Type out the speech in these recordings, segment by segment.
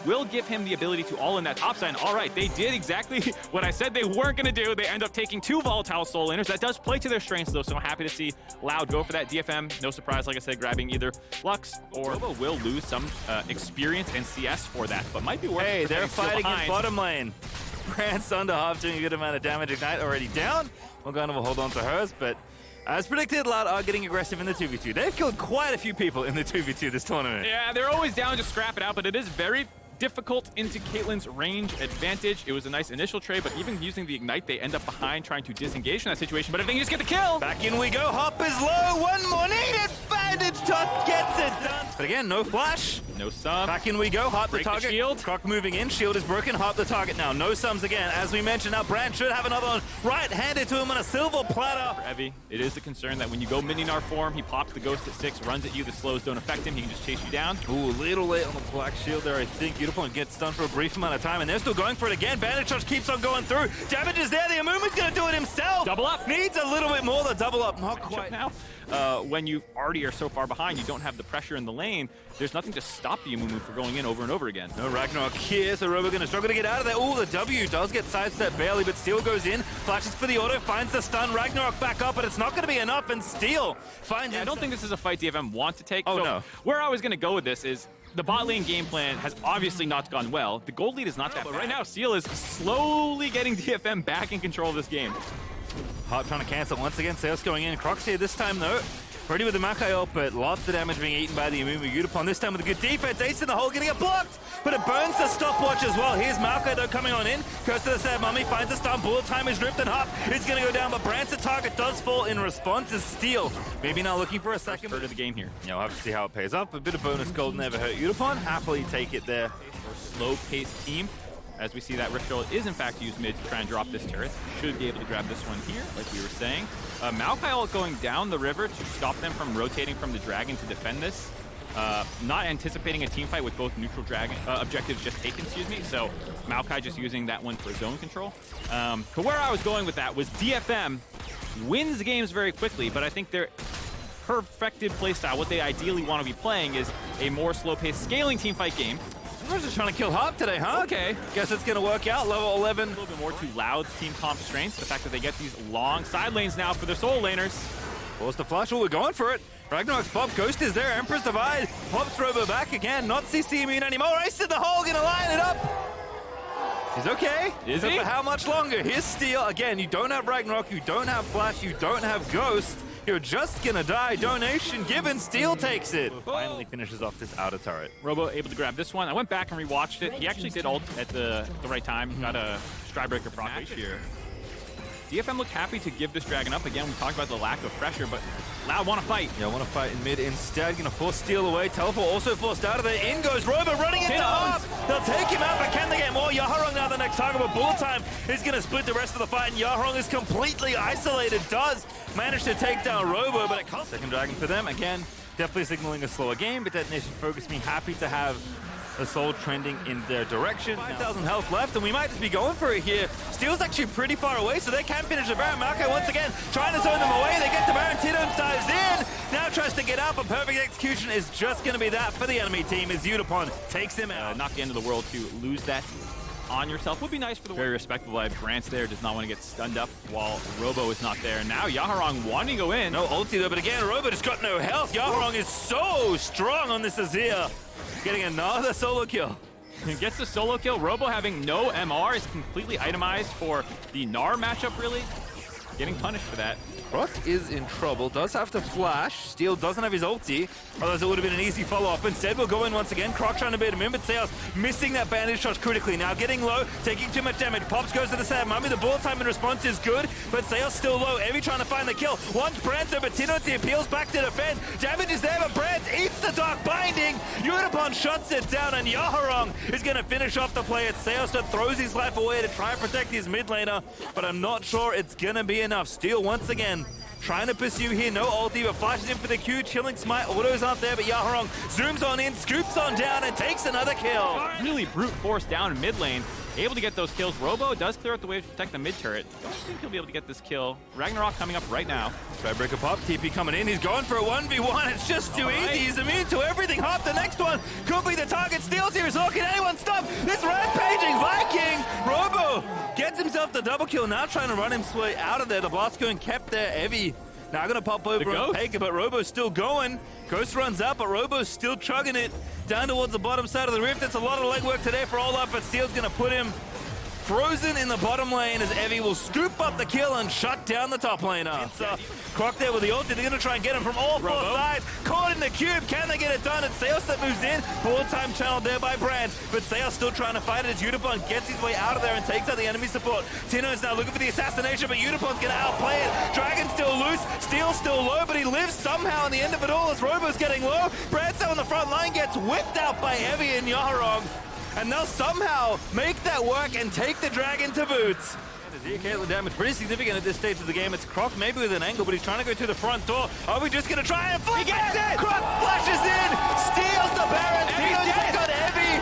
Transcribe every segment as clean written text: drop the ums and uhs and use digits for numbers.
will give him the ability to all in that top side. All right, they did exactly what I said they weren't going to do. They end up taking 2 volatile soul laners. That does play to their strengths, though, so I'm happy to see Loud go for that DFM. No surprise, like I said, grabbing either Lux or Robo will lose some experience and CS for that, but might be worth it. Hey, they're fighting in bottom lane. Brand's under half doing a good amount of damage. Ignite already down. Morgana will hold on to hers, but as predicted, Loud are getting aggressive in the 2v2. They've killed quite a few people in the 2v2 this tournament. Yeah, they're always down to scrap it out, but it is very difficult into Caitlyn's range advantage. It was a nice initial trade, but even using the Ignite, they end up behind trying to disengage from that situation, but if they can just get the kill! Back in we go, Hop is low, one more needed, Bandage Tot gets it done! But again, no flash. No sum. Back in we go, Hop the Break target. the shield. Croc moving in, shield is broken, Hop the target now. No sums again, as we mentioned, now Brand should have another one right-handed to him on a silver platter. For Evie, it is the concern that when you go Mininar form, he pops the Ghost at 6, runs at you, the slows don't affect him, he can just chase you down. Ooh, a little late on the black shield there, I think. Beautiful, and gets stunned for a brief amount of time, and they're still going for it again. Bandage Shot keeps on going through. Damage is there, the Amumu's gonna do it himself. Double up. Needs a little bit more, the double up, not quite. Now, when you already are so far behind, you don't have the pressure in the lane, there's nothing to stop the Amumu from going in over and over again. No Ragnarok here, so Robo gonna struggle to get out of there. Ooh, the W does get sidestepped barely, but Steel goes in, flashes for the auto, finds the stun, Ragnarok back up, but it's not gonna be enough, and Steel finds I don't think this is a fight DFM want to take. Oh, so no. Where I was gonna go with this is, the bot lane game plan has obviously not gone well. The gold lead is not that bad. But right now, Steel is slowly getting DFM back in control of this game. Hart trying to cancel once again, Sales going in. Crocs here this time though. Ready with the Makai ult, but lots of damage being eaten by the Amumu Yutapon. This time with a good defense, Ace in the hole, gonna get blocked, but it burns the stopwatch as well. Here's Makai though coming on in, goes to the Sad Mummy, finds a stun, bullet time is ripped, and Hop is gonna go down, but Brand's target does fall in response as Steel. Maybe now looking for a second. Third of the game here. Yeah, we'll have to see how it pays off. A bit of bonus gold never hurt Yutapon. Happily take it there. Slow-paced team. As we see that Rift Drill is in fact used mid to try and drop this turret. Should be able to grab this one here, like we were saying. Maokai ult going down the river to stop them from rotating from the dragon to defend this. Not anticipating a team fight with both neutral dragon objectives just taken, excuse me. So Maokai just using that one for zone control. But where I was going with that was DFM wins games very quickly, but I think their perfected playstyle, what they ideally want to be playing, is a more slow-paced scaling team fight game. We're just trying to kill Hop today, huh? Okay. Guess it's gonna work out. Level 11. A little bit more to Loud's team comp strengths. The fact that they get these long side lanes now for their soul laners. Force the flash. Oh, we're going for it. Ragnarok's pop. Ghost is there. Emperor's Divide. Pops Robo back again. Not CC immune anymore. Ace in the hole. Gonna line it up. He's okay. Is but he? For how much longer? Here's Steel. Again, you don't have Ragnarok. You don't have Flash. You don't have Ghost. You're just gonna die. Donation given. Steel takes it. Finally finishes off this outer turret. Robo able to grab this one. I went back and rewatched it. He actually did ult at the right time. Got a Strybreaker proc here. DFM looked happy to give this dragon up. Again, we talked about the lack of pressure, but Loud want to fight. Yeah, want to fight in mid instead. Gonna force Steel away. Teleport also forced out of there. In goes Robo running into Hop. They'll take him out, but can they get more? Yaharong now the next target, but Bullet Time is gonna split the rest of the fight, and Yaharong is completely isolated. Does manage to take down Robo, but it costs. Second dragon for them. Again, definitely signaling a slower game, but DetonationFocusMe happy to have a soul trending in their direction. 5,000 health left, and we might just be going for it here. Steel's actually pretty far away, so they can finish the Baron. Maokai once again trying to zone them away. They get the Baron. Tidums dives in. Now tries to get out, but perfect execution is just going to be that for the enemy team as Yutapon takes him out. Not the end of the world to lose that on yourself would be nice for the very respectable. Brand's there, does not want to get stunned up while Robo is not there. Now Yaharong wanting to go in. No ulti though, but again, Robo just got no health. Yaharong is so strong on this Azir. Getting another solo kill. He gets the solo kill. Robo having no MR is completely itemized for the Gnar matchup, really. Getting punished for that. Croc is in trouble, does have to flash. Steel doesn't have his ulti, otherwise it would have been an easy follow-up. Instead, we'll go in once again. Croc trying to bait him in, but Sales missing that bandage shot critically. Now getting low, taking too much damage. Pops goes to the Sad Mummy. The bullet time in response is good, but Sales still low. Evie trying to find the kill. Once Brand's over, Tinozi appeals back to defense. Damage is there, but Brand eats the Dark Binding. Yutapon shuts it down, and Yaharong is going to finish off the play. It's Sales that throws his life away to try and protect his mid laner, but I'm not sure it's going to be enough. Steel once again trying to pursue here, no ulti, but flashes in for the Q. Chilling Smite, autos aren't there, but Yaharong zooms on in, scoops on down, and takes another kill. Really brute force down in mid lane. Able to get those kills. Robo does clear out the way to protect the mid turret. Don't think he'll be able to get this kill. Ragnarok coming up right now. Skybreaker pop, TP coming in. He's going for a 1v1. It's just too easy. He's immune to everything. Hop, the next one could be the target. Steals here as well. Can anyone stop this rampaging Viking! Robo gets himself the double kill, now trying to run his way out of there. The blast going kept there, Evie. Now going to pop over on Taker, but Robo's still going. Ghost runs out, but Robo's still chugging it down towards the bottom side of the rift. It's a lot of legwork today for Olaf, but Steel's going to put him frozen in the bottom lane as Evie will scoop up the kill and shut down the top laner. It's Croc there with the ulti. They're going to try and get him from all four sides. Caught in the cube. Can they get it done? It's Seos that moves in. Bullet time channeled there by Brand. But Seos still trying to fight it as Unipon gets his way out of there and takes out the enemy support. Tino is now looking for the assassination, but Unipon's going to outplay it. Dragon's still loose. Steel's still low, but he lives somehow in the end of it all as Robo's getting low. Bradstow on the front line gets whipped out by Evie and Yaharong. And they'll somehow make that work and take the Dragon to boots. Caitlyn damage pretty significant at this stage of the game. It's Croc maybe with an angle, but he's trying to go through the front door. Are we just going to try and flip it? Croc flashes in, steals the Baron. Tino's got Evie.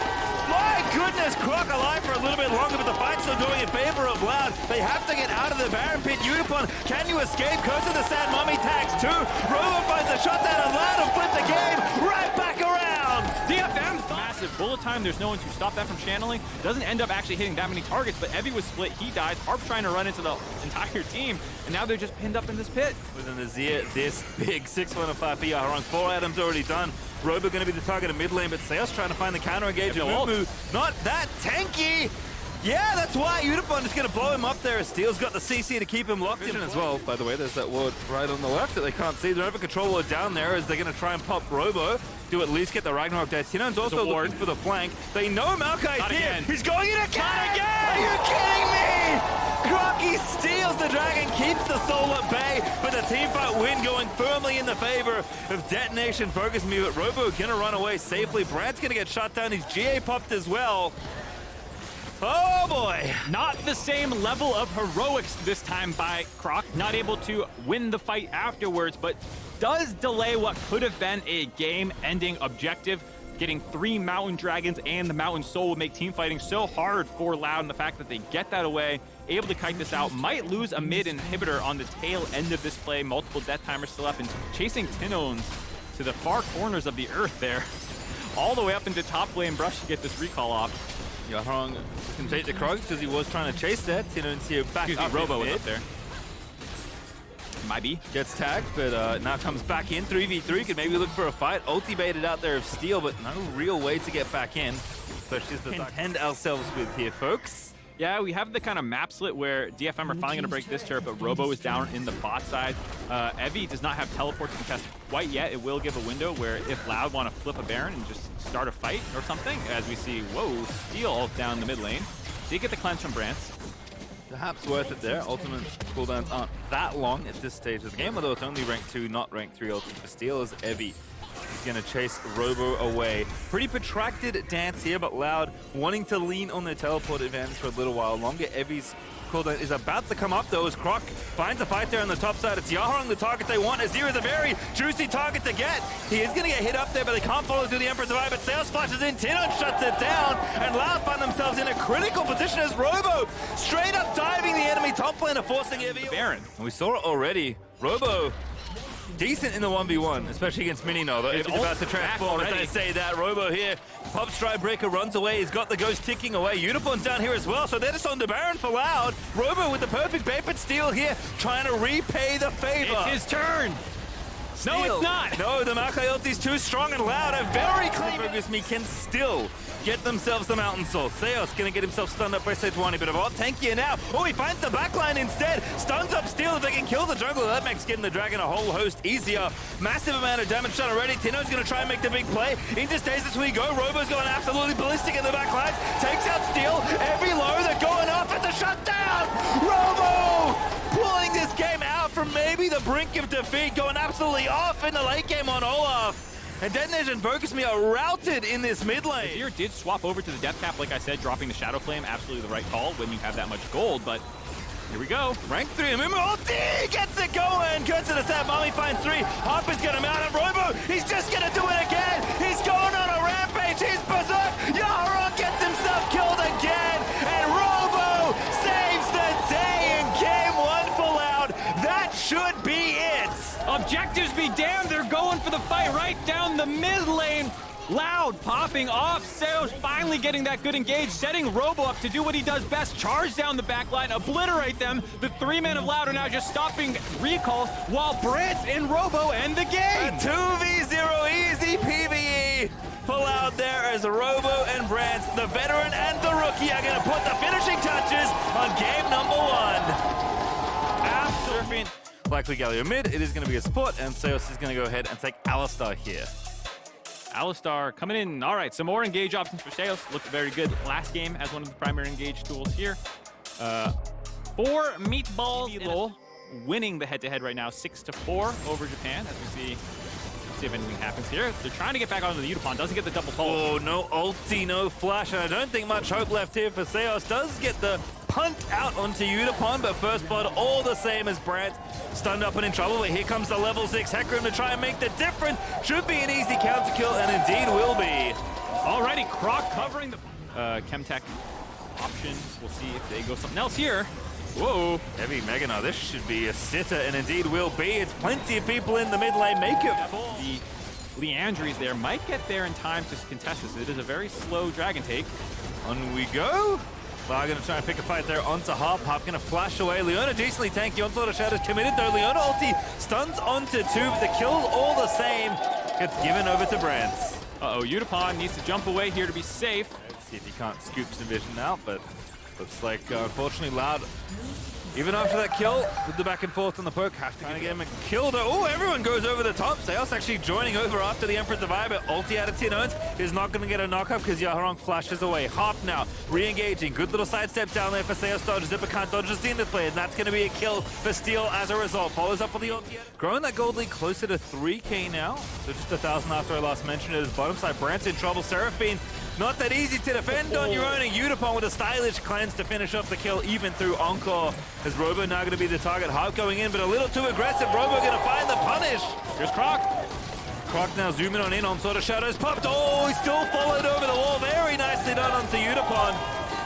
My goodness, Croc alive for a little bit longer, but the fight's still going in favor of Loud. They have to get out of the Baron pit. Unipon, can you escape? Goes to the Sad Mummy, tags two. Robo finds a shutdown and Loud will flip the game right back around. DFM, massive bullet time. There's no one to stop that from channeling. Doesn't end up actually hitting that many targets, but Evie was split. He died. Harp's trying to run into the entire team, and now they're just pinned up in this pit. With an Azir this big, 6-1-5 for Yaharong. 4 items already done. Robo going to be the target of mid lane, but Seos trying to find the counter engage. Not that tanky. Yeah, that's why Unipon is going to blow him up there. Steel's got the CC to keep him locked in as well. By the way, there's that ward right on the left that they can't see. They're over control ward down there as they're going to try and pop Robo to at least get the Ragnarok there. Tinon's also looking for the flank. They know Maokai's here. He's going in again! Not again! Are you kidding me? Crocky steals the Dragon, keeps the soul at bay, but the teamfight win going firmly in the favor of DetonationFocusMe, but Robo gonna run away safely. Brad's gonna get shut down. He's GA popped as well. Oh boy! Not the same level of heroics this time by Croc. Not able to win the fight afterwards, but does delay what could have been a game-ending objective. Getting 3 Mountain Dragons and the Mountain Soul would make team fighting so hard for Loud, and the fact that they get that away, able to kite this out, might lose a mid inhibitor on the tail end of this play. Multiple death timers still up, and chasing Tinones to the far corners of the earth there. All the way up into top lane brush to get this recall off. Yaharong can take the Krog because he was trying to chase that. Tino and Sio back up. Robo was up there. Might be. Gets tagged, but now comes back in. 3v3, could maybe look for a fight. Ulti baited out there of Steel, but no real way to get back in. So she's the contend ourselves with here, folks. Yeah, we have the kind of map split where DFM are finally going to break this turret, but Robo is down in the bot side. Evie does not have teleport to contest quite yet. It will give a window where if Loud want to flip a Baron and just start a fight or something, as we see, whoa, Steel down the mid lane. Did get the cleanse from Brance. Perhaps worth it there. Ultimate cooldowns aren't that long at this stage of the game, although it's only rank 2, not rank 3 ultimate for Steel as Evie is going to chase Robo away. Pretty protracted dance here, but Loud wanting to lean on their teleport advantage for a little while longer. Evie's cooldown is about to come up though as Croc finds a fight there on the top side. It's Yaharong the target they want. Azir is a very juicy target to get. He is going to get hit up there, but they can't follow through the Emperor's Eye, but Seos flashes in, Tino shuts it down, and Loud find themselves in a critical position as Robo straight up diving the enemy top laner, forcing Evie. Baron. And we saw it already. Robo decent in the 1v1, especially against Minino, though. He's about to transform as I say that. Robo here, Pop Stride Breaker runs away. He's got the Ghost ticking away. Unicorn's down here as well, so they're just on the Baron for Loud. Robo with the perfect Vapid Steal here, trying to repay the favor. It's his turn. Steal. No, it's not. No, the Maokai ulti's too strong and Loud. A very clean FocusMe can still get themselves the Mountain Soul. Seos gonna get himself stunned up by Sejuani, but a lot tankier now. Oh, he finds the backline instead. Stuns up Steel if they can kill the jungle. That makes getting the Dragon a whole host easier. Massive amount of damage done already. Tino's gonna try and make the big play. Into stasis we go. Robo's going absolutely ballistic in the backlines. Takes out Steel. Every low, they're going off at the shutdown. Robo pulling this game out from maybe the brink of defeat, going absolutely off in the late game on Olaf. And DetonationFocusMe are routed in this mid lane. Azir did swap over to the Death Cap, like I said, dropping the Shadow Flame. Absolutely the right call when you have that much gold, but here we go. Rank 3, remember, ulti gets it going. Goes to the set, Mommy finds 3. Harper's gonna mount him. Robo, he's just gonna do it again. He's going on a rampage. He's berserk. Yaharong gets himself killed again. And Robo saves the day in game 1 for Loud. That should be it. Objectives be damned, they're going for the fight right down the mid lane. Loud popping off. Seos finally getting that good engage, setting Robo up to do what he does best, charge down the backline, obliterate them. The 3-man of Loud are now just stopping recalls while Brant and Robo end the game. A 2v0 easy PvE for Loud there as Robo and Brant, the veteran and the rookie, are going to put the finishing touches on game number 1. Surfing likely Galio mid, it is going to be a spot, and Seos is going to go ahead and take Alistar here. Alistar coming in. All right, some more engage options for Seos. Looked very good last game as one of the primary engage tools here. 4 meatballs. Winning the head-to-head right now, 6-4 over Japan, as we see. Let's see if anything happens here. They're trying to get back onto the Utapon. Doesn't get the double pull. Oh, no ulti, no flash, and I don't think much hope left here for Seos. Does get the punt out onto Utapon, but first blood all the same as Brant. Stunned up and in trouble, but here comes the level 6 Hecarim to try and make the difference. Should be an easy counter kill, and indeed will be. Alrighty, Croc covering the Chemtech option. We'll see if they go something else here. Whoa. Heavy Meganar, this should be a sitter, and indeed will be. It's plenty of people in the mid lane, make it full. The Leandries there might get there in time to contest this. It is a very slow dragon take. On we go. Lar going to try and pick a fight there onto Harp. Harp going to flash away. Leona decently tanky. Onslaught of Shadows committed though. Leona ulti stuns onto 2, but the kill all the same gets given over to Brant. Uh-oh, Utapon needs to jump away here to be safe. Let's see if he can't scoop some vision out, but looks like unfortunately Loud, even after that kill, with the back and forth on the poke, have to get him a kill though. Oh, everyone goes over the top. Seos actually joining over after the Emperor's Divide, but ulti out of Tinones is not going to get a knock-up because Yaharong flashes away. Harp now re-engaging. Good little sidestep down there for Seos dodge. Zipper can't dodge the Zenith play, and that's going to be a kill for Steel as a result. Follows up with the ulti. Growing that gold lead closer to 3k now, so just 1,000 after I last mentioned it. His bottom side, Brant's in trouble. Seraphine, not that easy to defend on your own, and Utapon with a stylish cleanse to finish off the kill even through Encore. As Robo now going to be the target. Harp going in, but a little too aggressive. Robo going to find the punish. Here's Croc. Croc now zooming on in. Onslaught of Shadows popped. Oh, he still followed over the wall. Very nicely done onto Utapon.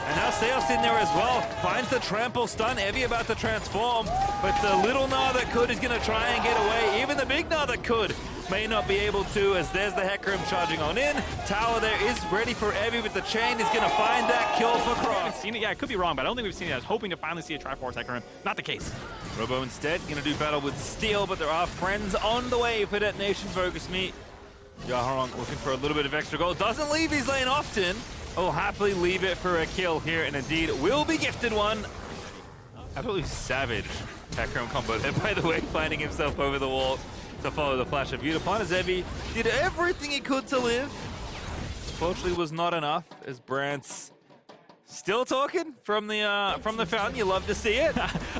And now Seos in there as well. Finds the trample stun. Evie about to transform, but the little Gnar that could is going to try and get away. Even the big Gnar that could may not be able to, as there's the Hecarim charging on in. Tower there is ready for Evie, but the chain is going to find that kill for Croc. I haven't seen it. Yeah, I could be wrong, but I don't think we've seen it. I was hoping to finally see a Triforce Hecarim. Not the case. Robo instead going to do battle with Steel, but there are friends on the way for DetonationFocusMe. Yaharong looking for a little bit of extra gold. Doesn't leave his lane often. Will happily leave it for a kill here, and indeed will be gifted one. Absolutely savage Hecarim combo there, by the way, finding himself over the wall to follow the flash of Utapon as Evie did everything he could to live. Fortunately was not enough as Brant's still talking from the fountain. You love to see it.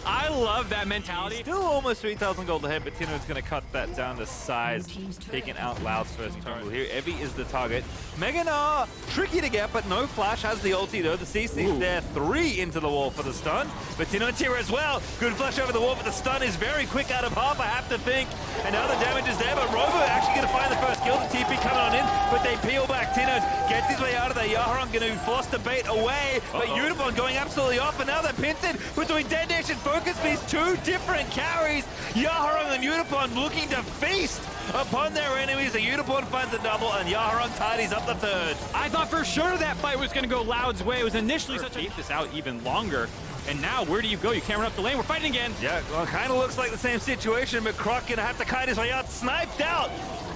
I love that mentality. Still almost 3,000 gold ahead, but Tino's going to cut that down to size, taking out Loud's first turtle here. Evie is the target. Meganar, tricky to get, but no flash, has the ulti though. The CC's there, 3 into the wall for the stun. But Tino's here as well. Good flash over the wall, but the stun is very quick out of Harp, I have to think. And now the damage is there, but Robo actually going to find the first kill. The TP coming on in, but they peel back. Tino's gets his way out of there. Yaharong going to be forced to bait away. But Utapon going absolutely off, and now they're pinted between DetonationFocusMe's 2 different carries. Yaharong and Utapon looking to feast upon their enemies. The Utapon finds a double, and Yaharong tidies up the 3rd. I thought for sure that fight was going to go Loud's way. It was initially such a... Keep this out even longer. And now, where do you go? You can't run up the lane. We're fighting again. Yeah, well, it kind of looks like the same situation, but Croc going to have to kite his way out. Sniped out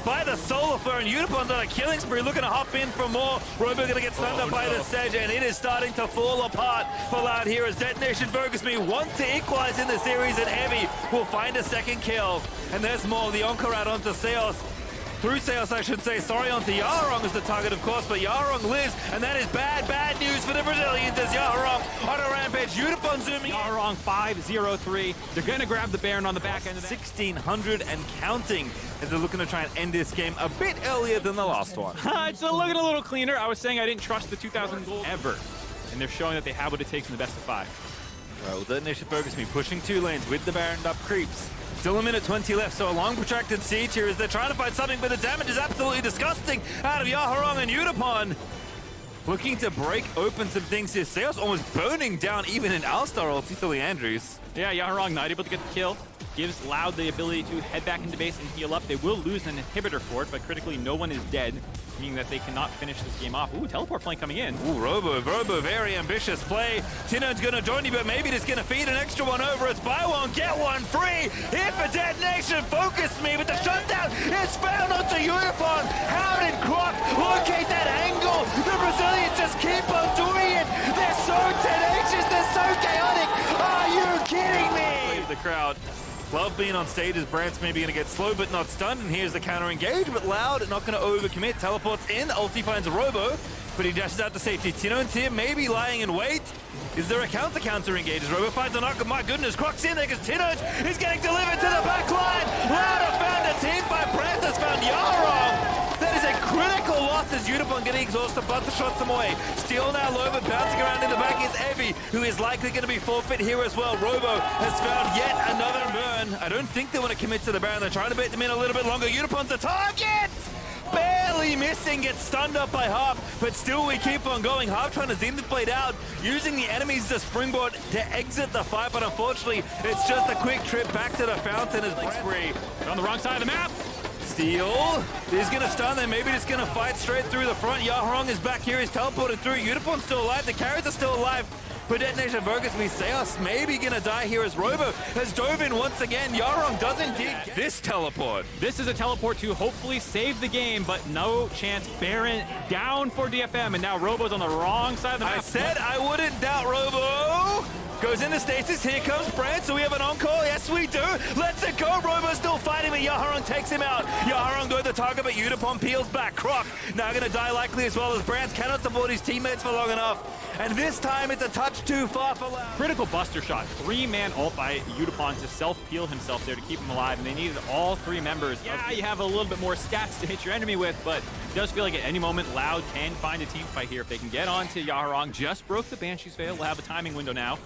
by the Solar Flare, and Utapon's on a killing spree, looking to hop in for more. Robo going to get stunned up by the Sedge, and it is starting to fall apart for Loud here as DetonationFocusMe want to equalize in the series, and Evie will find a 2nd kill. And there's more. The Encore out onto Seos. Through Seos, I should say. Sorry, onto Yaharong as the target, of course, but Yaharong lives, and that is bad, bad news for the Brazilians as Yaharong on a rampage. Utapon zooming. Yaharong 5-0-3. They're going to grab the Baron on the back end of that. 1,600 and counting as they're looking to try and end this game a bit earlier than the last one. It's looking a little cleaner. I was saying I didn't trust the 2,000 gold ever, and they're showing that they have what it takes in the best of 5. All right, well, DetonationFocusMe pushing 2 lanes with the Baron up creeps. Still a minute 20 left, so a long protracted siege here as they're trying to find something, but the damage is absolutely disgusting out of Yaharong and Utapon. Looking to break open some things here. Seos almost burning down even an Alistar ulti to Leandries. Yeah, Yaharong not able to get the kill. gives Loud the ability to head back into base and heal up. They will lose an inhibitor for it, but critically no one is dead, meaning that they cannot finish this game off. Ooh, teleport flank coming in. Ooh, Robo, very ambitious play. Tino's gonna join you, but maybe just gonna feed an extra one over. It's buy one, get one free. Here for DetonationFocusMe, but the shutdown is found onto Unipon. How did Croc locate that angle? The Brazilians just keep on doing it. They're so tenacious, they're so chaotic. Are you kidding me? The crowd. Love being on stage as Brant's maybe going to get slow but not stunned, and here's the counter engage, but Loud not going to overcommit. Teleports in, ulti finds a Robo, but he dashes out to safety. Tino's here, maybe lying in wait. Is there a counter engage? As Robo finds a knock, my goodness, Croc's in there because Tino's is getting delivered to the back line. Loud have found a team by Brant has found Yarong. That is a critical loss as Unipon getting exhausted, but the shots them away. Steal now low, but bouncing around in the back is Evie, who is likely going to be forfeit here as well. Robo has found yet another burn. I don't think they want to commit to the Baron. They're trying to bait them in a little bit longer. Unipon's the target! Barely missing, gets stunned up by Harp, but still we keep on going. Harp trying to zen the blade out, using the enemies as a springboard to exit the fight, but unfortunately, it's just a quick trip back to the fountain as Spree. They're on the wrong side of the map. Steal is going to stun them, maybe just going to fight straight through the front. Yaharong is back here, he's teleported through. Unipon's still alive, the carries are still alive. For DetonationFocusMe, Seos maybe going to die here as Robo has dove in once again. Yarong does indeed get this teleport. This is a teleport to hopefully save the game, but no chance. Baron down for DFM, and now Robo's on the wrong side of the map. I said I wouldn't doubt Robo. Goes into stasis, here comes Brant, so we have an encore, yes we do. Let's it go, Robo's still fighting, but Yaharong takes him out. Yaharong go the target, but Unipon peels back. Croc now gonna die likely as well as Brant cannot support his teammates for long enough. And this time it's a touch too far for Loud. Critical buster shot, 3-man ult by Unipon to self-peel himself there to keep him alive, and they needed all 3 members. Yeah, you have a little bit more stats to hit your enemy with, but it does feel like at any moment Loud can find a team fight here. If they can get onto Yaharong, just broke the Banshee's Veil, we'll have a timing window now.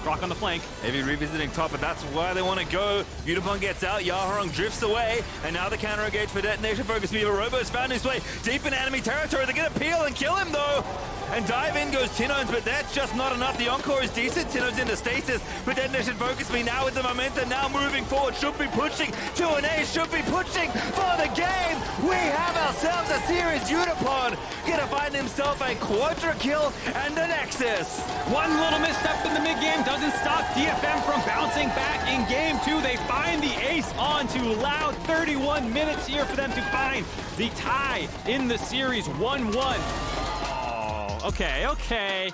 Croc on the flank. Maybe revisiting top, but that's why they want to go. Unipon gets out, Yaharong drifts away, and now the counter engage for DetonationFocusMe. Robo's found his way deep in enemy territory. They're going to peel and kill him though. And dive in goes Tino's, but that's just not enough. The encore is decent. Tino's into stasis, but DetonationFocusMe now with the momentum, now moving forward, should be pushing to an ace, should be pushing for the game. We have ourselves a series. Unipon gonna find himself a quadra kill and a Nexus. One little misstep in the mid-game doesn't stop DFM from bouncing back in game 2. They find the ace onto Loud. 31 minutes here for them to find the tie in the series, 1-1. Okay.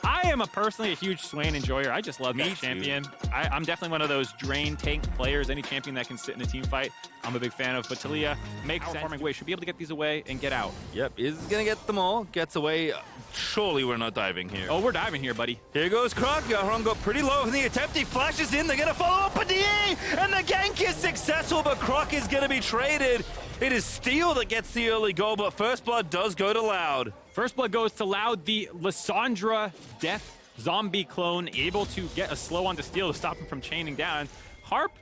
I am personally a huge Swain enjoyer. I just love that champion. I'm definitely one of those drain tank players. Any champion that can sit in a team fight, I'm a big fan of. But Talia makes sense. Farming away, should be able to get these away and get out. Yep, is gonna get them all. Gets away. Surely we're not diving here. Oh, we're diving here, buddy. Here goes Croc. Yaharong got pretty low in the attempt. He flashes in. They're gonna follow up with the E, and the gank is successful. But Croc is gonna be traded. It is Steel that gets the early goal, but First Blood does go to Loud. First Blood goes to Loud, the Lissandra Death zombie clone, able to get a slow onto Steel to stop him from chaining down. Harp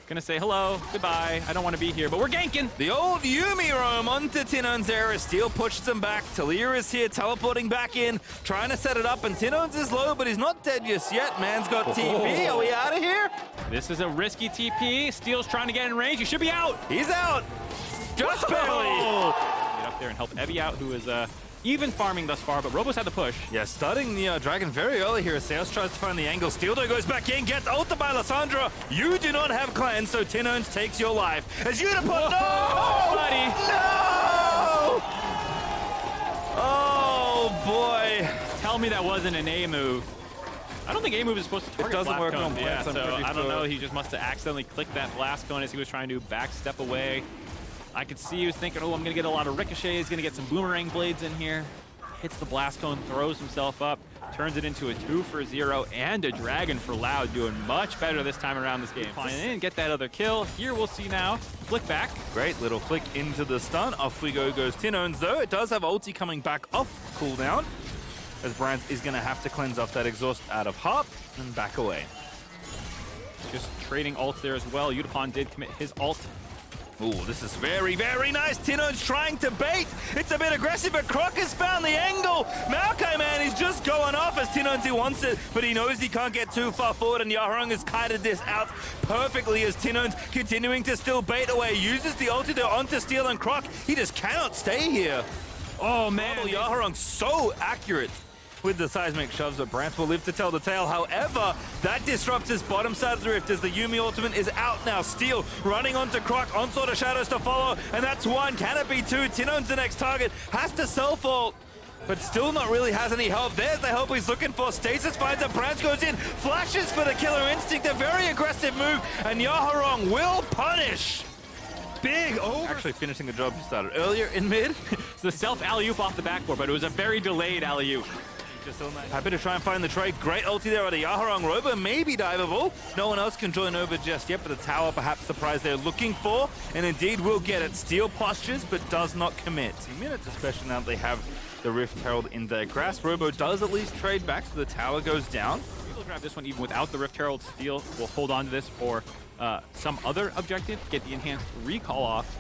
gonna say hello, goodbye, I don't want to be here, but we're ganking. The old Yumi roam onto Tinon's era. Steel pushes him back. Talia is here, teleporting back in, trying to set it up, and Tinon's is low, but he's not dead just yet. Man's got TP. Are we out of here? This is a risky TP. Steel's trying to get in range. He should be out. He's out. Just barely. Get up there and help Evie out, who is even farming thus far, but Robo's had the push. Yeah, starting the Dragon very early here. Seos tries to find the angle. Steel though goes back in, gets ulted by Lissandra. You do not have cleanse, so Tinones takes your life. As Unipon, no! Buddy. No! Oh, boy. Tell me that wasn't an A move. I don't think A move is supposed to target doesn't blast work cone. on Yeah, plants, so I don't know. He just must have accidentally clicked that blast cone as he was trying to backstep away. I could see he was thinking, oh, I'm going to get a lot of ricochets, going to get some boomerang blades in here. Hits the blast cone, throws himself up, turns it into a 2 for 0 and a dragon for Loud, doing much better this time around this game. Find in, get that other kill. Here we'll see now. Flick back. Great little flick into the stun. Off we go goes Tinones, though. It does have ulti coming back off cooldown, as Brant is going to have to cleanse off that exhaust out of Harp and back away. Just trading ults there as well. Unipon did commit his ult. Ooh, this is very, very nice. Tino's trying to bait. It's a bit aggressive, but Croc has found the angle. Maokai, man, he's just going off as Tinonzi wants it, but he knows he can't get too far forward, and Yaharong has kited this out perfectly as Tinon's continuing to still bait away. Uses the ulti onto Steel and Croc. He just cannot stay here. Oh, man. Yaharong so accurate with the seismic shoves, but Brant will live to tell the tale. However, that disrupts his bottom side of the rift as the Yuumi ultimate is out now. Steel running onto Croc, onslaught of shadows to follow, and that's one. Can it be two? Tinon's the next target, has to self-ult, but still not really has any help. There's the help he's looking for. Stasis finds it, Brant goes in, flashes for the killer instinct, a very aggressive move, and Yaharong will punish. Big over. Actually finishing the job he started earlier in mid. It's the self alley-oop off the backboard, but it was a very delayed alley-oop. Happy to try and find the trade. Great ulti there at a Yaharong. Robo may be diveable. No one else can join over just yet, but the tower perhaps the prize they're looking for, and indeed will get it. Steel postures, but does not commit. 2 minutes, especially now that they have the Rift Herald in their grasp. Robo does at least trade back, so the tower goes down. We'll grab this one even without the Rift Herald. Steel will hold on to this for some other objective, get the enhanced recall off.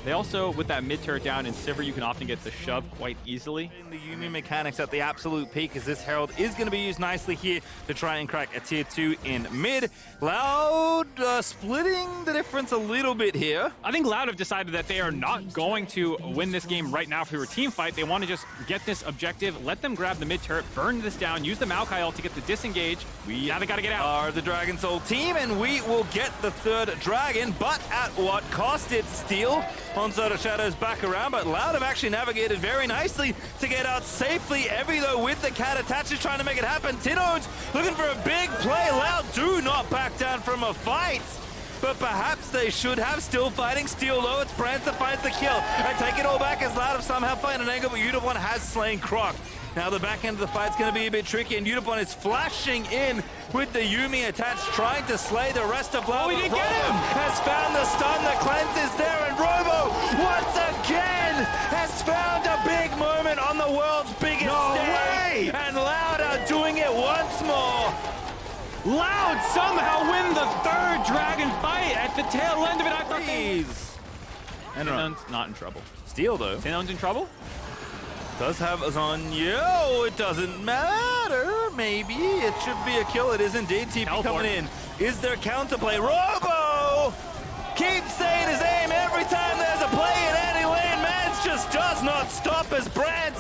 They also, with that mid turret down in Sivir, you can often get the shove quite easily. The Yuumi mechanics at the absolute peak, as this Herald is going to be used nicely here to try and crack a tier 2 in mid. Loud splitting the difference a little bit here. I think Loud have decided that they are not going to win this game right now for a team fight. They want to just get this objective, let them grab the mid turret, burn this down, use the Maokai ult to get the disengage. Now they got to get out. Are the Dragon Soul team, and we will get the third dragon, but at what cost? It's Steel. Onslaught of Shadows back around, but Loud have actually navigated very nicely to get out safely. Evie, though, with the cat attached, is trying to make it happen. Tino's looking for a big play. Loud do not back down from a fight, but perhaps they should have. Still fighting. Steel, though, it's Brant that finds the kill. And take it all back as Loud have somehow found an angle, but Yudapon has slain Croc. Now the back end of the fight's going to be a bit tricky, and Yudapon is flashing in with the Yuumi attached, trying to slay the rest of Loud. Oh, he didn't get him! Has found the stun, the cleanse is there, and Robo, once again, has found a big moment on the world's biggest stage. And Loud are doing it once more. Loud somehow win the third dragon fight at the tail end of it. I thought Tinon's not in trouble. Steel, though. Tinon's in trouble? Does have Azanya. Oh, it doesn't matter. Maybe it should be a kill. It is indeed. TP Teleport. coming in. Is there counterplay? Robo keeps saying his aim every time there's a play in any lane. Mans just does not stop as Brant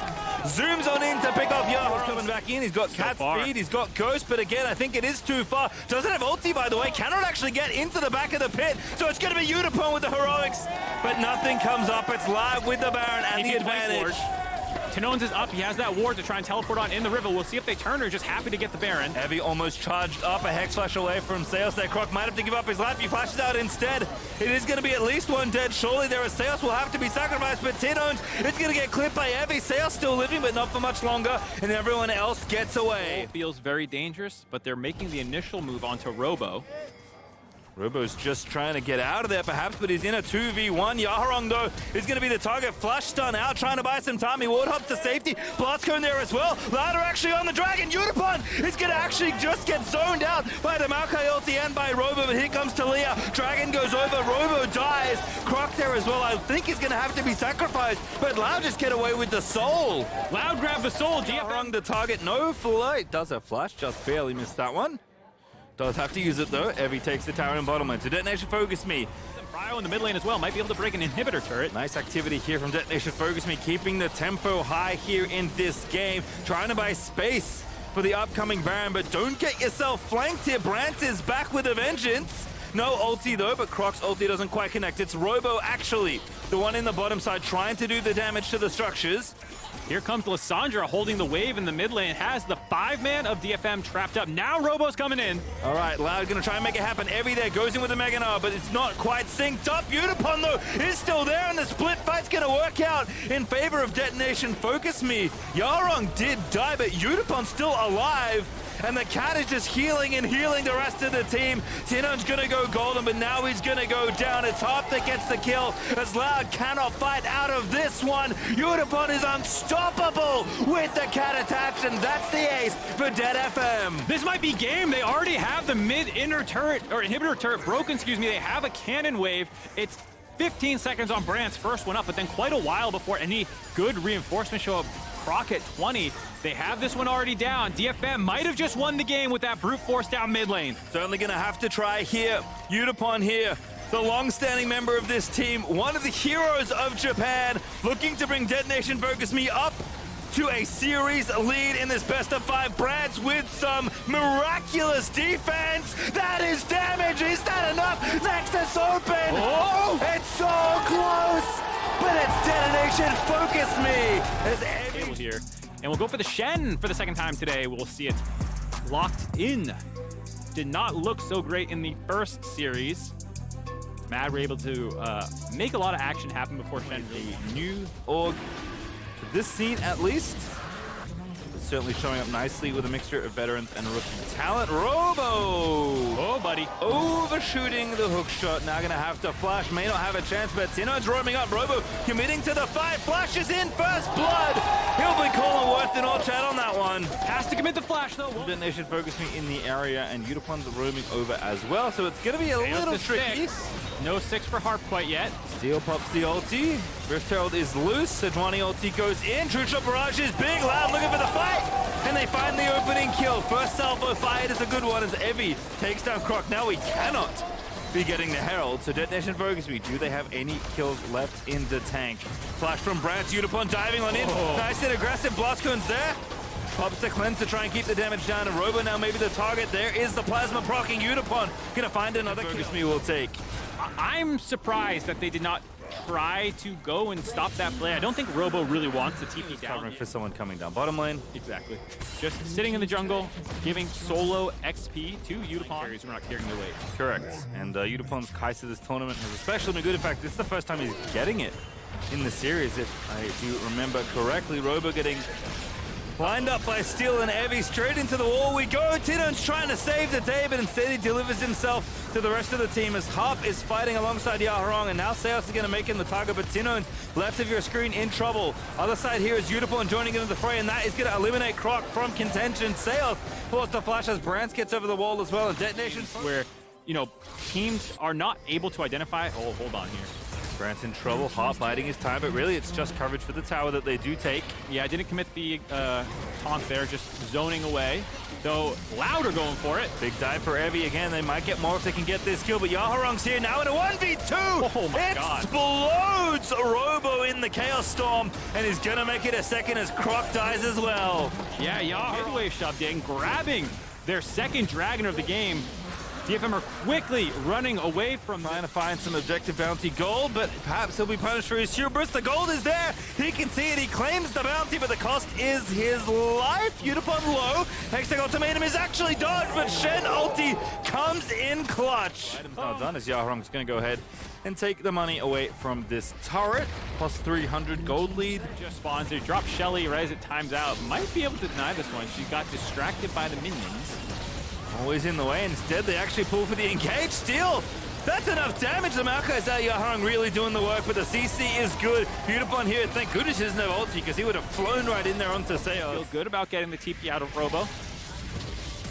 zooms on in to pick off Yaharong. Coming back in. He's got cat speed. He's got ghost, but again, I think it is too far. Doesn't have ulti, by the way. Cannot actually get into the back of the pit. So it's going to be Yudapon with the heroics, but nothing comes up. It's Live with the Baron and the advantage. Tinon's is up. He has that ward to try and teleport on in the river. We'll see if they turn or just happy to get the Baron. Evie almost charged up, a Hex Flash away from Seos there. Croc might have to give up his life. He flashes out instead. It is going to be at least one dead. Surely there is Seos will have to be sacrificed, but Tinon's it's going to get clipped by Evie. Seos still living, but not for much longer, and everyone else gets away. It feels very dangerous, but they're making the initial move onto Robo. Robo's just trying to get out of there perhaps, but he's in a 2v1. Yaharong, though, is going to be the target. Flush stun out, trying to buy some time. He ward hops to safety. Blast cone there as well. Louder actually on the dragon. Yudapon is going to actually just get zoned out by the Maokai ulti and by Robo, but here comes Talia. Dragon goes over. Robo dies. Croc there as well. I think he's going to have to be sacrificed, but Loud just get away with the soul. Loud grab the soul. Yaharong the target. No flight. Does have flash. Just barely missed that one. Does have to use it though. Evie takes the tower and bottom lane. So DetonationFocusMe. Cryo in the mid lane as well. Might be able to break an inhibitor turret. Nice activity here from DetonationFocusMe, keeping the tempo high here in this game. Trying to buy space for the upcoming Baron, but don't get yourself flanked here. Brant is back with a vengeance. No ulti though, but Croc's ulti doesn't quite connect. It's Robo actually, the one in the bottom side, trying to do the damage to the structures. Here comes Lissandra holding the wave in the mid lane. Has the 5-man of DFM trapped up. Now Robo's coming in. All right, Loud gonna try and make it happen. Evie there goes in with the Mega Gnar, but it's not quite synced up. Yudapon though is still there, and the split fight's gonna work out in favor of DetonationFocusMe. Yaharong did die, but Yudapon's still alive. And the cat is just healing and healing the rest of the team. Tinon's gonna go golden, but now he's gonna go down. It's Harp that gets the kill, as Loud cannot fight out of this one. Yudapon is unstoppable with the cat attached, and that's the ace for DFM. This might be game. They already have the mid inner turret, or inhibitor turret broken, excuse me. They have a cannon wave. It's 15 seconds on Brandt's first one up, but then quite a while before any good reinforcements show up. Croc at 20. They have this one already down. DFM might have just won the game with that brute force down mid lane. Certainly going to have to try here. Yutapon here, the long-standing member of this team, one of the heroes of Japan, looking to bring DetonationFocusMe up to a series lead in this best of 5. Brands with some miraculous defense. That is damage. Is that enough? Nexus open. Oh! It's so close, but it's DetonationFocusMe. As Table here, and we'll go for the Shen for the second time today. We'll see it locked in. Did not look so great in the first series. Mad were able to make a lot of action happen before Shen really new org to this scene at least. It's certainly showing up nicely with a mixture of veterans and rookie talent. Robo! Oh, buddy. Overshooting the hook shot. Now gonna have to flash. May not have a chance, but Tino's roaming up. Robo committing to the fight. Flashes in first blood. He'll be calling worth in all chat on that one. Has to commit the flash, though. DetonationFocusMe in the area, and Yudapon's roaming over as well, so it's gonna be a little tricky. No 6 for Harp quite yet. Steel pops the ulti. Rift Herald is loose. Sejuani ulti goes in. True Shot Barrage is big. Loud looking for the fight. And they find the opening kill. First salvo fired is a good one as Evie takes down Croc. Now we cannot be getting the Herald. So DetonationFocusMe, do they have any kills left in the tank? Flash from Brandt. Yutapon diving on in. Nice and aggressive. Blast cones there. Pops the cleanse to try and keep the damage down. And Robo now maybe the target. There is the plasma procking Yutapon. Gonna find another kill. FocusMe will take. I'm surprised that they did not try to go and stop that play. I don't think Robo really wants to TP down. Covering for someone coming down bottom lane. Exactly. Just sitting in the jungle, giving solo XP to Yutapon. Carries who are not carrying their weight. Correct. And Yudapon's Kai'Sa this tournament has especially been good. In fact, this is the first time he's getting it in the series, if I do remember correctly. Robo getting lined up by Steel and Evie straight into the wall we go. Tidon's trying to save the day, but instead he delivers himself to the rest of the team as Harp is fighting alongside Yaharong, and now Seos is going to make him the target, but Tidon's left of your screen in trouble. Other side here is Yutapon joining into the fray, and that is going to eliminate Croc from contention. Seos pulls the flash as Brandt gets over the wall as well, and Detonation where, you know, teams are not able to identify. Oh, hold on here. Brandt's in trouble, Harp biding his time, but really it's just coverage for the tower that they do take. Yeah, I didn't commit the taunt there, just zoning away. Though Loud are going for it. Big dive for Evie again. They might get more if they can get this kill, but Yaharong's here now in a 1v2. Oh my God. Explodes Robo in the Chaos Storm, and he's gonna make it a second as Croc dies as well. Yeah, Yaharong wave shoved in, grabbing their second dragon of the game. DFM are quickly running away from trying to find some objective bounty gold, but perhaps he'll be punished for his hubris. The gold is there. He can see it. He claims the bounty, but the cost is his life. Yutapon low. Hextech ultimatum is actually dodged, but Shen ulti comes in clutch. Item's not done as Yaharong's going to go ahead and take the money away from this turret. Plus 300 gold lead. Just spawns there. Drop Shelly right as it times out. Might be able to deny this one. She got distracted by the minions. Always in the way. Instead, they actually pull for the engage. Steal. That's enough damage. The Maokai's out. Yaharong really doing the work, but the CC is good. Yutapon here. Thank goodness he doesn't have ulti, because he would have flown right in there onto Seos. Feel good about getting the TP out of Robo.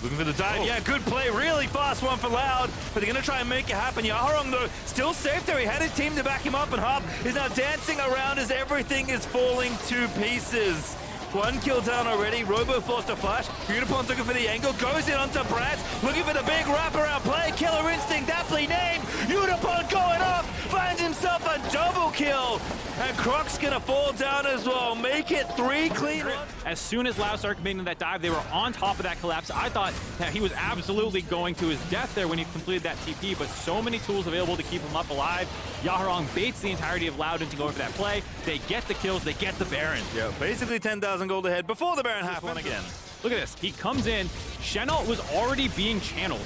Looking for the dive. Yeah, good play. Really fast one for Loud, but they're going to try and make it happen. Yaharong, though, still safe there. He had his team to back him up, and Harp is now dancing around as everything is falling to pieces. One kill down already. Robo forced a flash. Yutapon's looking for the angle. Goes in onto Brandt. Looking for the big wraparound play. Killer Instinct, aptly named. Yutapon going off. Finds himself a double kill. And Croc's going to fall down as well. Make it 3 clean. As soon as Loud started committing that dive, they were on top of that collapse. I thought that he was absolutely going to his death there when he completed that TP, but so many tools available to keep him up alive. Yaharong baits the entirety of Loud into going for that play. They get the kills. They get the Baron. Yeah, basically 10,000 gold ahead before the Baron happened again. Look at this. He comes in. Shenalt was already being channeled.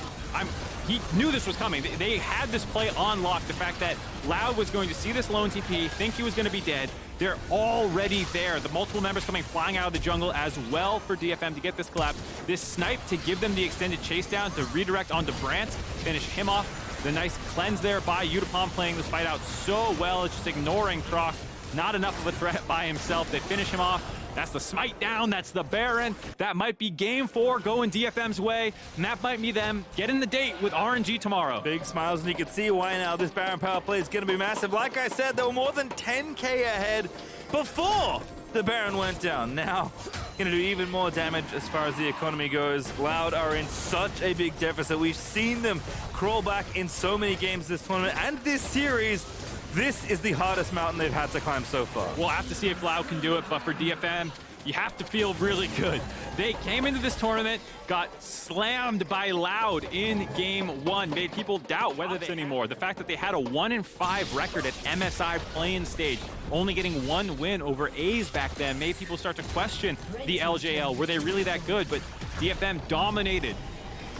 He knew this was coming. They had this play on lock. The fact that Loud was going to see this lone TP, think he was going to be dead. They're already there. The multiple members coming flying out of the jungle as well for DFM to get this collapse. This snipe to give them the extended chase down to redirect onto Brandt, finish him off. The nice cleanse there by Yutapon playing this fight out so well. It's just ignoring Croc. Not enough of a threat by himself. They finish him off. That's the smite down, that's the Baron. That might be game 4 going DFM's way, and that might be them getting the date with RNG tomorrow. Big smiles, and you can see why now this Baron power play is going to be massive. Like I said, they were more than 10k ahead before the Baron went down. Now, going to do even more damage as far as the economy goes. Loud are in such a big deficit. We've seen them crawl back in so many games this tournament and this series. This is the hardest mountain they've had to climb so far. We'll have to see if Loud can do it, but for DFM, you have to feel really good. They came into this tournament, got slammed by Loud in game 1, made people doubt whether they anymore. The fact that they had a 1-5 record at MSI play-in stage, only getting 1 win over A's back then, made people start to question the LJL. Were they really that good? But DFM dominated.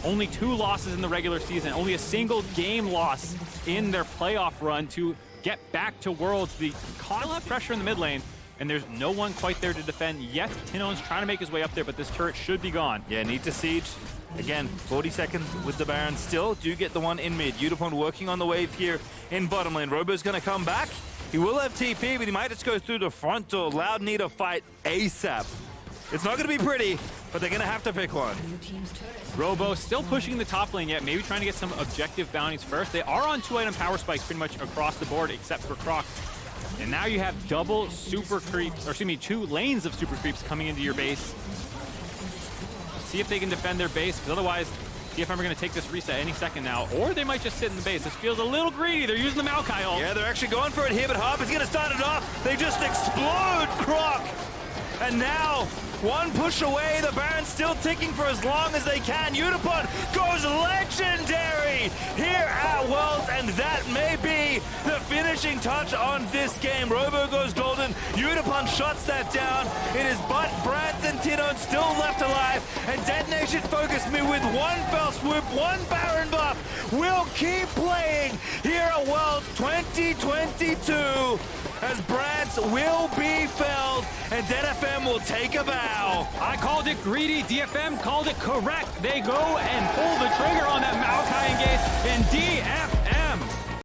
Only 2 losses in the regular season, only a single game loss in their playoff run to get back to Worlds. The constant pressure in the mid lane, and there's no one quite there to defend yet. Tino's trying to make his way up there, but this turret should be gone. Yeah, need to siege. Again, 40 seconds with the Baron. Still do get the one in mid. Yutapon working on the wave here in bottom lane. Robo's going to come back. He will have TP, but he might just go through the front door. Loud need a fight ASAP. It's not going to be pretty, but they're going to have to pick one. Robo still pushing the top lane yet, maybe trying to get some objective bounties first. They are on 2-item power spikes pretty much across the board, except for Croc. And now you have double super creeps, or excuse me, 2 lanes of super creeps coming into your base. See if they can defend their base, because otherwise, DFM are going to take this reset any second now, or they might just sit in the base. This feels a little greedy. They're using the Maokai ult. Yeah, they're actually going for it here, but Harp is going to start it off. They just explode Croc. And now, one push away, the Baron's still ticking for as long as they can. Yutapon goes legendary here at Worlds, and that may be the finishing touch on this game. Robo goes golden, Yutapon shuts that down. It is but Brands and Tinon still left alive, and DetonationFocusMe with one fell swoop, 1 Baron buff, will keep playing here at Worlds 2022. As Brands will be felled, and DFM will take a bow. I called it greedy, DFM called it correct. They go and pull the trigger on that Maokai engage, and DFM